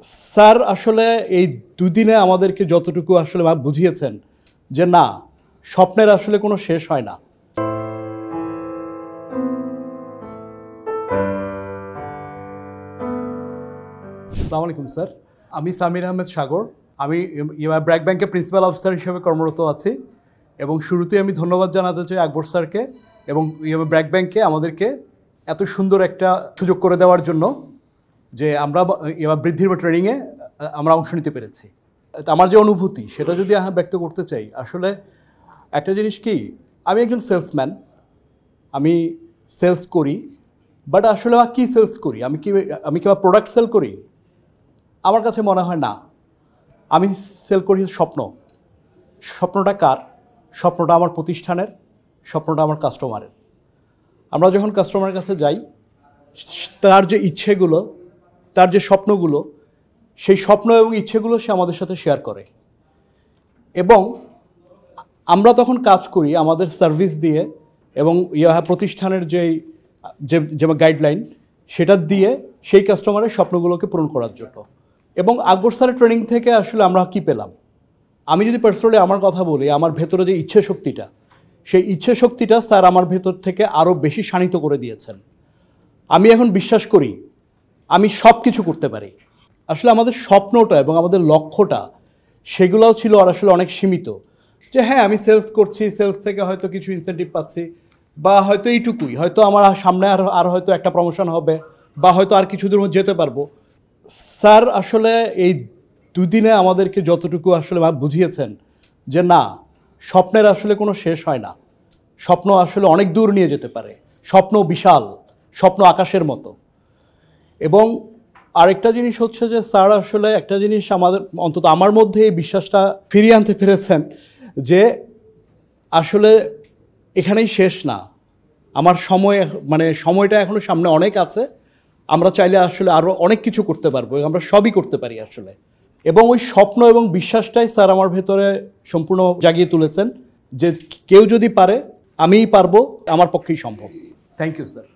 Sir আসলে এই দুদিনে আমাদেরকে যতটুকু আসলে বুঝিয়েছেন যে না, স্বপ্নের আসলে কোনো শেষ হয় না। আসসালামু আলাইকুম স্যার, আমি সামির আহমেদ সাগর। আমি ব্র্যাক ব্যাংকের প্রিন্সিপাল অফিসার হিসেবে কর্মরত আছি এবং শুরুতেই আমি ধন্যবাদ জানাতে চাই আকবর স্যারকে এবং ব্র্যাক ব্যাংকে আমাদেরকে এত সুন্দর একটা সুযোগ করে দেওয়ার জন্য যে আমরা বৃদ্ধির ট্রেনিংয়ে আমরা অংশ নিতে পেরেছি। আমার যে অনুভূতি সেটা যদি ব্যক্ত করতে চাই, আসলে একটা জিনিস কি, আমি একজন সেলসম্যান, আমি সেলস করি, বাট আসলে কি সেলস করি, আমি কি প্রোডাক্ট সেল করি? আমার কাছে মনে হয় না। আমি সেল করি স্বপ্ন। স্বপ্নটা কার? স্বপ্নটা আমার প্রতিষ্ঠানের, স্বপ্নটা আমার কাস্টমারের। আমরা যখন কাস্টমারের কাছে যাই, তার যে ইচ্ছেগুলো, তার যে স্বপ্নগুলো, সেই স্বপ্ন এবং ইচ্ছেগুলো সে আমাদের সাথে শেয়ার করে এবং আমরা তখন কাজ করি আমাদের সার্ভিস দিয়ে এবং প্রতিষ্ঠানের যে গাইডলাইন সেটা দিয়ে সেই কাস্টমারের স্বপ্নগুলোকে পূরণ করার জন্য। এবং আকবর স্যারের ট্রেনিং থেকে আসলে আমরা কি পেলাম? আমি যদি পার্সোনালি আমার কথা বলি, আমার ভেতরে যে ইচ্ছে শক্তিটা, সেই ইচ্ছে শক্তিটা স্যার আমার ভেতর থেকে আরও বেশি শানিত করে দিয়েছেন। আমি এখন বিশ্বাস করি আমি সব কিছু করতে পারি। আসলে আমাদের স্বপ্নটা এবং আমাদের লক্ষ্যটা সেগুলোও ছিল আর আসলে অনেক সীমিত, যে হ্যাঁ আমি সেলস করছি, সেলস থেকে হয়তো কিছু ইনসেন্টিভ পাচ্ছি, বা হয়তো এইটুকুই, হয়তো আমার সামনে আর হয়তো একটা প্রমোশন হবে, বা হয়তো আর কিছু দূর যেতে পারবো। স্যার আসলে এই দুদিনে আমাদেরকে যতটুকু আসলে বুঝিয়েছেন যে না, স্বপ্নের আসলে কোনো শেষ হয় না। স্বপ্ন আসলে অনেক দূর নিয়ে যেতে পারে। স্বপ্ন বিশাল, স্বপ্ন আকাশের মতো। এবং আরেকটা জিনিস হচ্ছে যে স্যার আসলে একটা জিনিস আমাদের, অন্তত আমার মধ্যে এই বিশ্বাসটা ফিরিয়ে আনতে পেরেছেন যে আসলে এখানেই শেষ না। আমার সময়টা এখনও সামনে অনেক আছে। আমরা চাইলে আসলে আরও অনেক কিছু করতে পারবো, আমরা সবই করতে পারি আসলে। এবং ওই স্বপ্ন এবং বিশ্বাসটাই স্যার আমার ভেতরে সম্পূর্ণ জাগিয়ে তুলেছেন যে কেউ যদি পারে, আমিই পারবো, আমার পক্ষেই সম্ভব। Thank you sir.